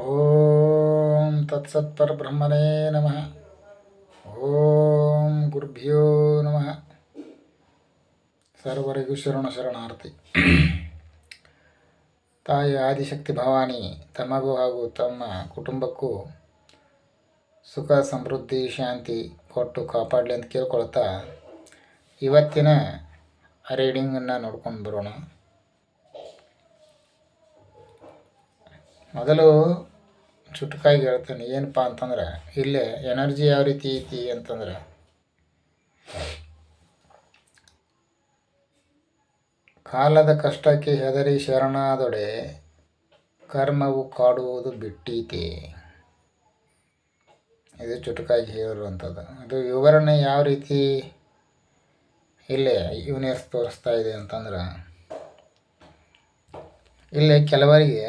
ಓಂ ತತ್ಸತ್ಪರಬ್ರಹ್ಮಣೇ ನಮಃ. ಓಂ ಗುರುಭ್ಯೋ ನಮಃ. ಸರ್ವರಿಗೂ ಶರಣಾರ್ಥಿ. ತಾಯಿ ಆದಿಶಕ್ತಿ ಭವಾನಿ ತಮಗೂ ಹಾಗೂ ತಮ್ಮ ಕುಟುಂಬಕ್ಕೂ ಸುಖ ಸಮೃದ್ಧಿ ಶಾಂತಿ ಕೊಟ್ಟು ಕಾಪಾಡಲಿ ಅಂತ ಕೇಳ್ಕೊಳ್ತಾ ಇವತ್ತಿನ ರೀಡಿಂಗನ್ನು ನೋಡ್ಕೊಂಡು ಬರೋಣ. ಮೊದಲು ಚುಟುಕಾಗಿ ಹೇಳ್ತೇನೆ. ಏನಪ್ಪ ಅಂತಂದ್ರೆ, ಇಲ್ಲೇ ಎನರ್ಜಿ ಯಾವ ರೀತಿ ಐತಿ ಅಂತಂದ್ರೆ, ಕಾಲದ ಕಷ್ಟಕ್ಕೆ ಹೆದರಿ ಶರಣಾದೊಡೆ ಕರ್ಮವು ಕಾಡುವುದು ಬಿಟ್ಟೀತೆ. ಇದು ಚುಟುಕಾಗಿ ಹೇಳಿರುವಂಥದ್ದು. ಅದು ವಿವರಣೆ ಯಾವ ರೀತಿ ಇಲ್ಲೇ ಯೂನಿವರ್ಸ್ ತೋರಿಸ್ತಾ ಇದೆ ಅಂತಂದ್ರೆ, ಇಲ್ಲೇ ಕೆಲವರಿಗೆ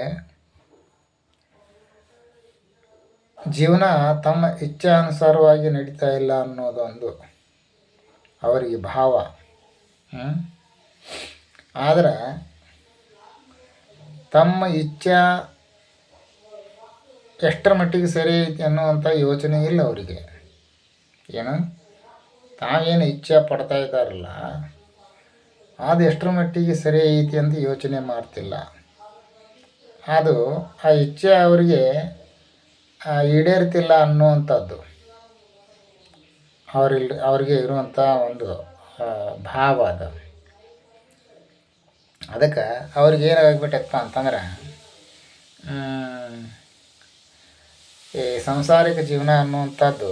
ಜೀವನ ತಮ್ಮ ಇಚ್ಛಾನುಸಾರವಾಗಿ ನಡೀತಾ ಇಲ್ಲ ಅನ್ನೋದೊಂದು ಅವರಿಗೆ ಭಾವ. ಆದರೆ ತಮ್ಮ ಇಚ್ಛಾ ಎಷ್ಟರ ಮಟ್ಟಿಗೆ ಸರಿ ಐತಿ ಅನ್ನುವಂಥ ಯೋಚನೆ ಇಲ್ಲ ಅವರಿಗೆ. ಏನು ತಾವೇನು ಇಚ್ಛೆ ಪಡ್ತಾ ಇದ್ದಾರಲ್ಲ ಅದು ಎಷ್ಟರ ಮಟ್ಟಿಗೆ ಸರಿ ಐತಿ ಅಂತ ಯೋಚನೆ ಮಾಡ್ತಿಲ್ಲ. ಅದು ಆ ಇಚ್ಛೆ ಅವರಿಗೆ ಈಡೇರ್ತಿಲ್ಲ ಅನ್ನುವಂಥದ್ದು ಅವರಿಗೆ ಇರುವಂಥ ಒಂದು ಭಾವ ಅದು. ಅದಕ್ಕೆ ಅವ್ರಿಗೆ ಏನಾಗ್ಬಿಟ್ಟಪ್ಪ ಅಂತಂದ್ರೆ, ಈ ಸಂಸಾರಿಕ ಜೀವನ ಅನ್ನುವಂಥದ್ದು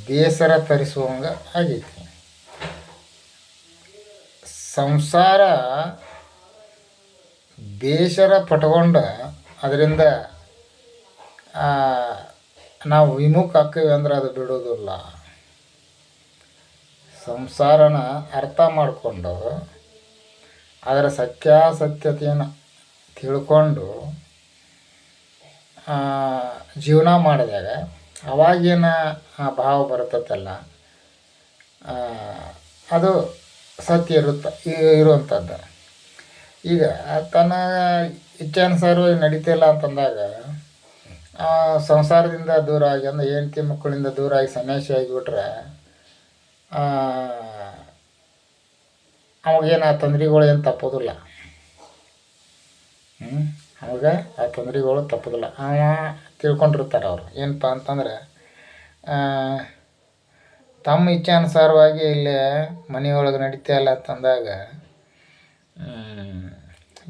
ಬೇಸರ ತರಿಸುವಂಗೆ ಆಗೈತಿ. ಸಂಸಾರ ಬೇಸರ ಪಟ್ಕೊಂಡು ಅದರಿಂದ ನಾವು ವಿಮುಖ ಹಾಕ್ತೀವಿ ಅಂದ್ರೆ ಅದು ಬಿಡೋದಿಲ್ಲ. ಸಂಸಾರನ ಅರ್ಥ ಮಾಡಿಕೊಂಡು ಅದರ ಸತ್ಯಾಸತ್ಯತೆಯನ್ನು ತಿಳ್ಕೊಂಡು ಜೀವನ ಮಾಡಿದಾಗ ಅವಾಗೇನು ಭಾವ ಬರ್ತೈತಲ್ಲ ಅದು ಸತ್ಯ ಇರುವಂಥದ್ದು. ಈಗ ತನ್ನ ಇಚ್ಛಾನುಸಾರವಾಗಿ ನಡೀತಿಲ್ಲ ಅಂತಂದಾಗ ಸಂಸಾರದಿಂದ ದೂರ ಆಗಿ, ಅಂದರೆ ಹೆಂಡತಿ ಮಕ್ಕಳಿಂದ ದೂರ ಆಗಿ ಸನ್ಯಾಸಿ ಆಗಿಬಿಟ್ರೆ ಅವಾಗೇನು ಆ ತೊಂದರೆಗಳು ಏನು ತಪ್ಪೋದಿಲ್ಲ. ಅವಾಗ ಆ ತೊಂದರೆಗಳು ತಪ್ಪೋದಿಲ್ಲ. ತಿಳ್ಕೊಂಡಿರ್ತಾರೆ ಅವರು. ಏನಪ್ಪ ಅಂತಂದರೆ, ತಮ್ಮ ಇಚ್ಛಾನುಸಾರವಾಗಿ ಇಲ್ಲೇ ಮನೆಯೊಳಗೆ ನಡೀತಾ ಇಲ್ಲ ಅಂತಂದಾಗ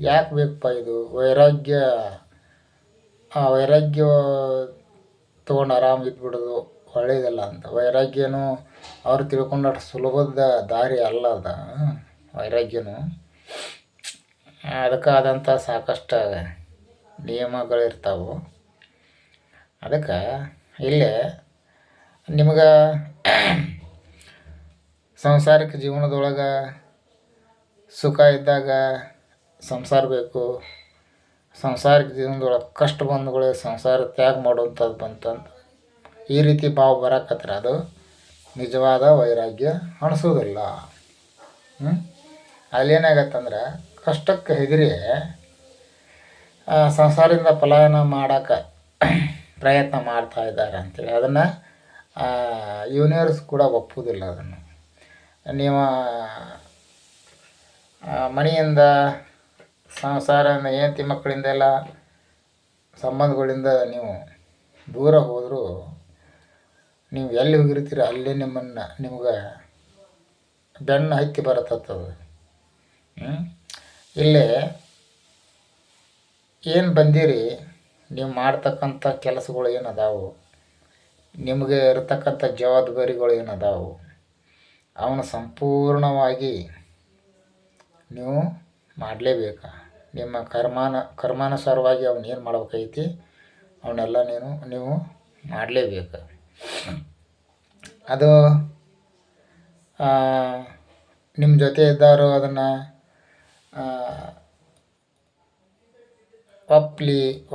ಯಾಕೆ ಬೇಕಪ್ಪ ಇದು ವೈರಾಗ್ಯ ತೊಗೊಂಡು ಆರಾಮ ಇದ್ಬಿಡೋದು ಒಳ್ಳೆಯದಲ್ಲ ಅಂತ. ವೈರಾಗ್ಯನೂ ಅವ್ರು ತಿಳ್ಕೊಂಡಷ್ಟು ಸುಲಭದ ದಾರಿ ಅಲ್ಲ ಅದ. ವೈರಾಗ್ಯನೂ ಅದಕ್ಕಾದಂಥ ಸಾಕಷ್ಟು ನಿಯಮಗಳಿರ್ತಾವೆ. ಅದಕ್ಕೆ ಇಲ್ಲೇ ನಿಮಗೆ ಸಂಸಾರಿಕ ಜೀವನದೊಳಗೆ ಸುಖ ಇದ್ದಾಗ ಸಂಸಾರ ಬೇಕು, ಸಂಸಾರಿಕ ಜೀವನದೊಳಗೆ ಕಷ್ಟ ಬಂಧುಗಳೇ ಸಂಸಾರ ತ್ಯಾಗ ಮಾಡುವಂಥದ್ದು ಬಂತಂತ ಈ ರೀತಿ ಭಾವ ಬರಕತ್ರ ಅದು ನಿಜವಾದ ವೈರಾಗ್ಯ ಅನಿಸೋದಿಲ್ಲ. ಅಲ್ಲೇನಾಗತ್ತಂದ್ರೆ, ಕಷ್ಟಕ್ಕೆ ಹೆದರಿ ಸಂಸಾರದಿಂದ ಪಲಾಯನ ಮಾಡೋಕ್ಕೆ ಪ್ರಯತ್ನ ಮಾಡ್ತಾ ಇದ್ದಾರೆ ಅಂಥೇಳಿ ಅದನ್ನು ಯೂನಿವರ್ಸ್ ಕೂಡ ಒಪ್ಪುವುದಿಲ್ಲ. ಅದನ್ನು ನೀವು ಮನೆಯಿಂದ ಸಂಸಾರದಿಂದ ಹೆಂಡತಿ ಮಕ್ಕಳಿಂದೆಲ್ಲ ಸಂಬಂಧಗಳಿಂದ ನೀವು ದೂರ ಹೋದರೂ ನೀವು ಎಲ್ಲಿ ಹೋಗಿರ್ತೀರ ಅಲ್ಲಿ ನಿಮ್ಗೆ ಬೆನ್ನು ಹತ್ತಿ ಬರತ್ತದು. ಇಲ್ಲೇ ಏನು ಬಂದಿರಿ, ನೀವು ಮಾಡ್ತಕ್ಕಂಥ ಕೆಲಸಗಳು ಏನದಾವು, ನಿಮಗೆ ಇರತಕ್ಕಂಥ ಜವಾಬ್ದಾರಿಗಳು ಏನದಾವು, ಅವನು ಸಂಪೂರ್ಣವಾಗಿ ನೀವು ಮಾಡಲೇಬೇಕಾ. ನಿಮ್ಮ ಕರ್ಮಾನುಸಾರವಾಗಿ ಅವನು ಏನು ಮಾಡ್ಬೇಕೈತಿ ಅವನ್ನೆಲ್ಲ ನೀವು ಮಾಡಲೇಬೇಕು. ಅದು ನಿಮ್ಮ ಜೊತೆ ಇದ್ದವರು ಅದನ್ನು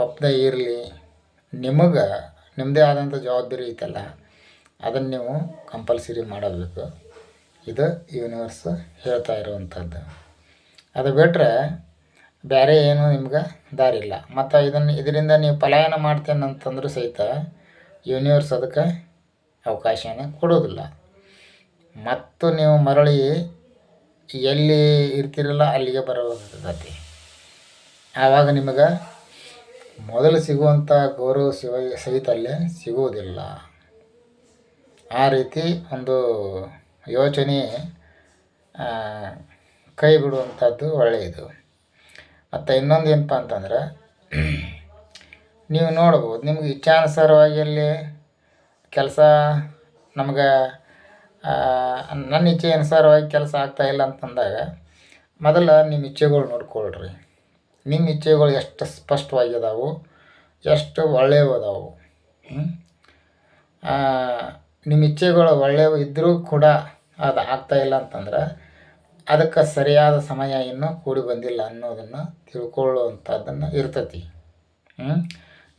ಒಪ್ಪದೇ ಇರಲಿ, ನಿಮ್ಮದೇ ಆದಂಥ ಜವಾಬ್ದಾರಿ ಐತಲ್ಲ ಅದನ್ನು ನೀವು ಕಂಪಲ್ಸರಿ ಮಾಡಬೇಕು. ಇದು ಯೂನಿವರ್ಸ್ ಹೇಳ್ತಾ ಇರುವಂಥದ್ದು. ಅದು ಬಿಟ್ಟರೆ ಬೇರೆ ಏನೂ ನಿಮ್ಗೆ ದಾರಿ ಇಲ್ಲ. ಮತ್ತು ಇದರಿಂದ ನೀವು ಪಲಾಯನ ಮಾಡ್ತೇನೆ ಅಂತಂದ್ರೂ ಸಹಿತ ಯೂನಿವರ್ಸ್ ಅದಕ್ಕೆ ಅವಕಾಶನ ಕೊಡೋದಿಲ್ಲ. ಮತ್ತು ನೀವು ಮರಳಿ ಎಲ್ಲಿ ಇರ್ತಿರಲ್ಲ ಅಲ್ಲಿಗೆ ಬರಬೇಕಾಗತ್ತೆ. ಆವಾಗ ನಿಮಗೆ ಮೊದಲು ಸಿಗುವಂಥ ಗೌರವ ಸಹಿತ ಅಲ್ಲೇ ಸಿಗುವುದಿಲ್ಲ. ಆ ರೀತಿ ಒಂದು ಯೋಚನೆ ಕೈ ಬಿಡುವಂಥದ್ದು ಒಳ್ಳೆಯದು. ಮತ್ತು ಇನ್ನೊಂದು ಏನಪ್ಪ ಅಂತಂದ್ರೆ, ನೀವು ನೋಡ್ಬೋದು ನಿಮ್ಗೆ ಇಚ್ಛಾನುಸಾರವಾಗಿ ಅಲ್ಲಿ ಕೆಲಸ ನಮ್ಗೆ ನನ್ನ ಇಚ್ಛೆ ಅನುಸಾರವಾಗಿ ಕೆಲಸ ಆಗ್ತಾಯಿಲ್ಲ ಅಂತಂದಾಗ ಮೊದಲು ನಿಮ್ಮ ಇಚ್ಛೆಗಳು ನೋಡ್ಕೊಳ್ರಿ. ನಿಮ್ಮ ಇಚ್ಛೆಗಳು ಎಷ್ಟು ಸ್ಪಷ್ಟವಾಗಿದಾವೆ, ಎಷ್ಟು ಒಳ್ಳೆಯವು ಅದಾವೆ. ನಿಮ್ಮ ಇಚ್ಛೆಗಳು ಒಳ್ಳೆಯವು ಇದ್ದರೂ ಕೂಡ ಅದು ಆಗ್ತಾಯಿಲ್ಲ ಅಂತಂದ್ರೆ ಅದಕ್ಕೆ ಸರಿಯಾದ ಸಮಯ ಇನ್ನೂ ಕೂಡಿ ಬಂದಿಲ್ಲ ಅನ್ನೋದನ್ನು ತಿಳ್ಕೊಳ್ಳುವಂಥದ್ದನ್ನು ಇರ್ತೈತಿ.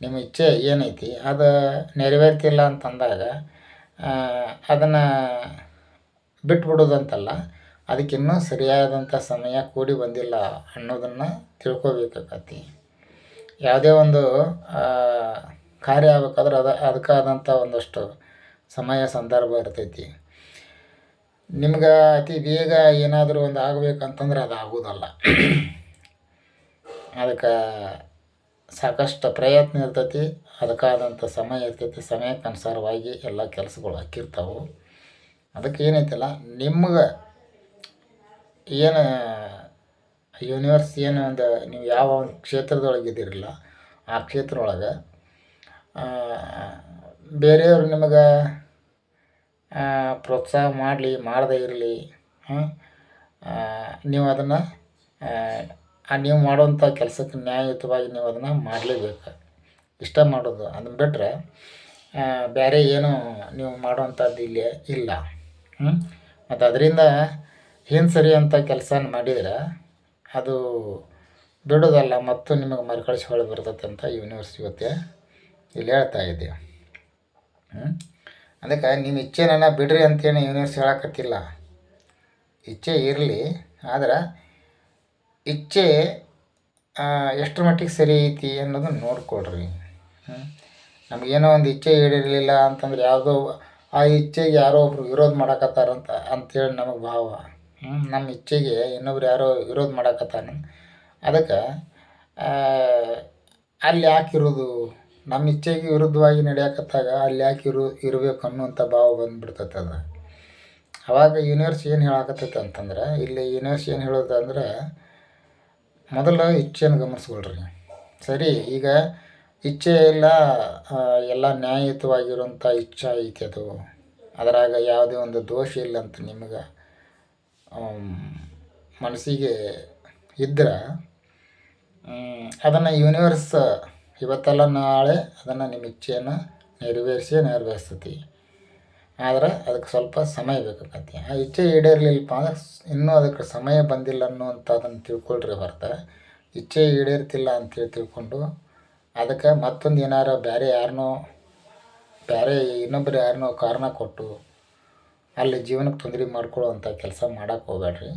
ನಿಮ್ಮ ಇಚ್ಛೆ ಏನೈತಿ ಅದು ನೆರವೇರ್ತಿಲ್ಲ ಅಂತಂದಾಗ ಅದನ್ನು ಬಿಟ್ಬಿಡೋದಂತಲ್ಲ, ಅದಕ್ಕಿನ್ನೂ ಸರಿಯಾದಂಥ ಸಮಯ ಕೂಡಿ ಬಂದಿಲ್ಲ ಅನ್ನೋದನ್ನು ತಿಳ್ಕೊಬೇಕಾಗತ್ತೆ. ಯಾವುದೇ ಒಂದು ಕಾರ್ಯ ಆಗ್ಬೇಕಾದ್ರೆ ಅದಕ್ಕಾದಂಥ ಒಂದಷ್ಟು ಸಮಯ ಸಂದರ್ಭ ಇರ್ತೈತಿ. ನಿಮ್ಗೆ ಅತಿ ಬೇಗ ಏನಾದರೂ ಒಂದು ಆಗಬೇಕಂತಂದ್ರೆ ಅದು ಆಗೋದಲ್ಲ. ಅದಕ್ಕೆ ಸಾಕಷ್ಟು ಪ್ರಯತ್ನ ಇರ್ತೈತಿ, ಅದಕ್ಕಾದಂಥ ಸಮಯ ಇರ್ತೈತಿ. ಸಮಯಕ್ಕೆ ಅನುಸಾರವಾಗಿ ಎಲ್ಲ ಕೆಲಸಗಳು ಹಾಕಿರ್ತಾವೆ. ಅದಕ್ಕೆ ಏನೈತಲ್ಲ, ನಿಮ್ಗೆ ಏನು ಯೂನಿವರ್ಸ್ ಏನು ಒಂದು ನೀವು ಯಾವ ಒಂದು ಕ್ಷೇತ್ರದೊಳಗಿದ್ದೀರಲ್ಲ ಆ ಕ್ಷೇತ್ರ ಒಳಗೆ ಬೇರೆಯವರು ನಿಮಗೆ ಪ್ರೋತ್ಸಾಹ ಮಾಡಲಿ ಮಾಡದೇ ಇರಲಿ, ನೀವು ಅದನ್ನು ನೀವು ಮಾಡುವಂಥ ಕೆಲಸಕ್ಕೆ ನ್ಯಾಯಯುತವಾಗಿ ನೀವು ಅದನ್ನು ಮಾಡಲೇಬೇಕು. ಇಷ್ಟ ಮಾಡೋದು ಅದನ್ನು ಬಿಟ್ಟರೆ ಬೇರೆ ಏನೂ ನೀವು ಮಾಡುವಂಥದ್ದು ಇಲ್ಲೇ ಇಲ್ಲ. ಮತ್ತು ಅದರಿಂದ ಏನು ಸರಿ ಅಂತ ಕೆಲಸನ ಮಾಡಿದರೆ ಅದು ಬಿಡೋದಲ್ಲ, ಮತ್ತು ನಿಮಗೆ ಮರುಕಳಿಸಿ ಹೊಳೆ ಬರ್ತೈತೆ ಅಂತ ಯೂನಿವರ್ಸ್ ಇವತ್ತೇ ಇಲ್ಲಿ ಹೇಳ್ತಾ ಇದ್ದೆ. ಅದಕ್ಕೆ ನಿಮ್ಮ ಇಚ್ಛೆನ ಬಿಡ್ರಿ ಅಂತೇಳಿ ಯೂನಿವರ್ಸ್ ಹೇಳಕತ್ತಿಲ್ಲ. ಇಚ್ಛೆ ಇರಲಿ, ಆದ್ರೆ ಇಚ್ಛೆ ಎಷ್ಟರ ಮಟ್ಟಿಗೆ ಸರಿ ಐತಿ ಅನ್ನೋದನ್ನು ನೋಡ್ಕೊಳ್ರಿ. ನಮಗೇನೋ ಒಂದು ಇಚ್ಛೆ ಈಡೇರಲಿಲ್ಲ ಅಂತಂದ್ರೆ ಯಾವುದೋ ಆ ಇಚ್ಛೆಗೆ ಯಾರೋ ಒಬ್ರು ವಿರೋಧ ಮಾಡಕತ್ತಾರಂತ ಅಂಥೇಳಿ ನಮಗೆ ಭಾವ. ನಮ್ಮ ಇಚ್ಛೆಗೆ ಇನ್ನೊಬ್ರು ಯಾರೋ ವಿರೋಧ ಮಾಡಕತ್ತಾನ, ಅದಕ್ಕೆ ಅಲ್ಲಿ ಯಾಕಿರೋದು, ನಮ್ಮ ಇಚ್ಛೆಗೆ ವಿರುದ್ಧವಾಗಿ ನಡೆಯಕತ್ತಾಗ ಅಲ್ಲಿ ಯಾಕೆ ಇರಬೇಕು ಅನ್ನುವಂಥ ಭಾವ ಬಂದುಬಿಡ್ತೈತೆ. ಅದು ಆವಾಗ ಯೂನಿವರ್ಸ್ ಏನು ಹೇಳಕತ್ತೈತೆ ಅಂತಂದ್ರೆ, ಇಲ್ಲಿ ಯೂನಿವರ್ಸ್ ಏನು ಹೇಳೋದು ಅಂದ್ರೆ, ಮೊದಲು ಇಚ್ಛೆಯನ್ನು ಗಮನಿಸ್ಕೊಳ್ರಿ. ಸರಿ, ಈಗ ಇಚ್ಛೆ ಇಲ್ಲ, ಎಲ್ಲ ನ್ಯಾಯಯುತವಾಗಿರುವಂಥ ಇಚ್ಛೆ ಐತಿ, ಅದು ಅದರಾಗ ಯಾವುದೇ ಒಂದು ದೋಷ ಇಲ್ಲ ಅಂತ ನಿಮಗೆ ಮನಸ್ಸಿಗೆ ಇದ್ರೆ ಅದನ್ನು ಯೂನಿವರ್ಸ್ ಇವತ್ತಲ್ಲ ನಾಳೆ ಅದನ್ನು ನಿಮ್ಮ ಇಚ್ಛೆಯನ್ನು ನೆರವೇರಿಸ್ತೈತಿ. ಆದರೆ ಅದಕ್ಕೆ ಸ್ವಲ್ಪ ಸಮಯ ಬೇಕಾಗತ್ತೆ. ಆ ಇಚ್ಛೆ ಈಡೇರಲಿಲ್ಲಪ್ಪ ಅಂದ್ರೆ ಇನ್ನೂ ಅದಕ್ಕೆ ಸಮಯ ಬಂದಿಲ್ಲ ಅನ್ನುವಂಥದ್ದನ್ನು ತಿಳ್ಕೊಳ್ರಿ ಹೊರತು ಇಚ್ಛೆ ಈಡೇರ್ತಿಲ್ಲ ಅಂತೇಳಿ ತಿಳ್ಕೊಂಡು ಅದಕ್ಕೆ ಮತ್ತೊಂದು ಏನಾರು ಬೇರೆ ಇನ್ನೊಬ್ಬರು ಯಾರನ್ನೋ ಕಾರಣ ಕೊಟ್ಟು ಅಲ್ಲಿ ಜೀವನಕ್ಕೆ ತೊಂದರೆ ಮಾಡ್ಕೊಳ್ಳುವಂಥ ಕೆಲಸ ಮಾಡೋಕ್ಕೆ ಹೋಗ್ಬೇಡ್ರಿ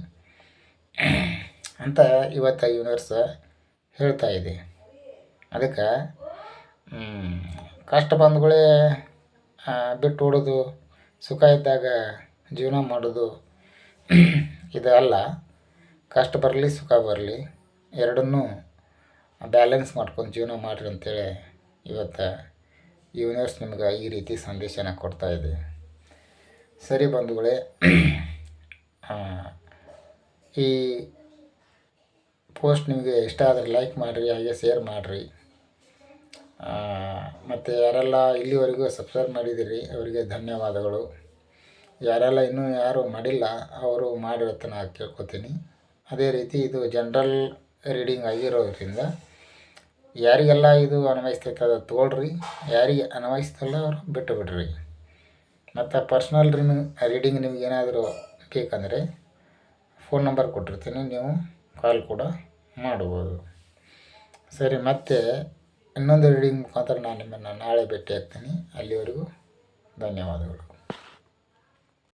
ಅಂತ ಇವತ್ತು ಯೂನಿವರ್ಸ್ ಹೇಳ್ತಾ ಇದೆ. ಅದಕ್ಕೆ ಕಷ್ಟ ಬಂದಗಳೇ ಬಿಟ್ಟು ಓಡೋದು, ಸುಖ ಇದ್ದಾಗ ಜೀವನ ಮಾಡೋದು ಇದು ಅಲ್ಲ. ಕಷ್ಟ ಬರಲಿ ಸುಖ ಬರಲಿ ಎರಡನ್ನೂ ಬ್ಯಾಲೆನ್ಸ್ ಮಾಡ್ಕೊಂಡು ಜೀವನ ಮಾಡಿರಿ ಅಂತೇಳಿ ಇವತ್ತು ಯೂನಿವರ್ಸ್ ನಿಮ್ಗೆ ಈ ರೀತಿ ಸಂದೇಶನ ಕೊಡ್ತಾ ಇದೆ. ಸರಿ ಬಂಧುಗಳೇ, ಈ ಪೋಸ್ಟ್ ನಿಮಗೆ ಇಷ್ಟ ಆದರೆ ಲೈಕ್ ಮಾಡಿರಿ, ಹಾಗೆ ಶೇರ್ ಮಾಡಿರಿ. ಮತ್ತು ಯಾರೆಲ್ಲ ಇಲ್ಲಿವರೆಗೂ ಸಬ್ಸ್ಕ್ರೈಬ್ ಮಾಡಿದ್ದೀರಿ ಅವರಿಗೆ ಧನ್ಯವಾದಗಳು. ಯಾರೆಲ್ಲ ಇನ್ನೂ ಯಾರು ಮಾಡಿಲ್ಲ ಅವರು ಮಾಡಿರತ್ತ ನಾನು ಕೇಳ್ಕೊತೀನಿ. ಅದೇ ರೀತಿ ಇದು ಜನರಲ್ ರೀಡಿಂಗ್ ಆಗಿರೋದ್ರಿಂದ ಯಾರಿಗೆಲ್ಲ ಇದು ಅನ್ವಯಿಸ್ತೈತೆ ಅದು ತೊಗೊಳ್ರಿ, ಯಾರಿಗೆ ಅನ್ವಯಿಸ್ತಲ್ಲ ಅವರು ಬಿಟ್ಟು ಬಿಡ್ರಿ. ಮತ್ತು ಪರ್ಸ್ನಲ್ ರೀಡಿಂಗ್ ನಿಮ್ಗೆ ಏನಾದರೂ ಬೇಕಂದರೆ ಫೋನ್ ನಂಬರ್ ಕೊಟ್ಟಿರ್ತೀನಿ, ನೀವು ಕಾಲ್ ಕೂಡ ಮಾಡ್ಬೋದು. ಸರಿ, ಮತ್ತೆ ಇನ್ನೊಂದು ರೀಡಿಂಗ್ ಮುಖಾಂತರ ನಾನು ನಿಮ್ಮನ್ನು ನಾಳೆ ಭೇಟಿ ಆಗ್ತೀನಿ. ಅಲ್ಲಿವರೆಗೂ ಧನ್ಯವಾದಗಳು.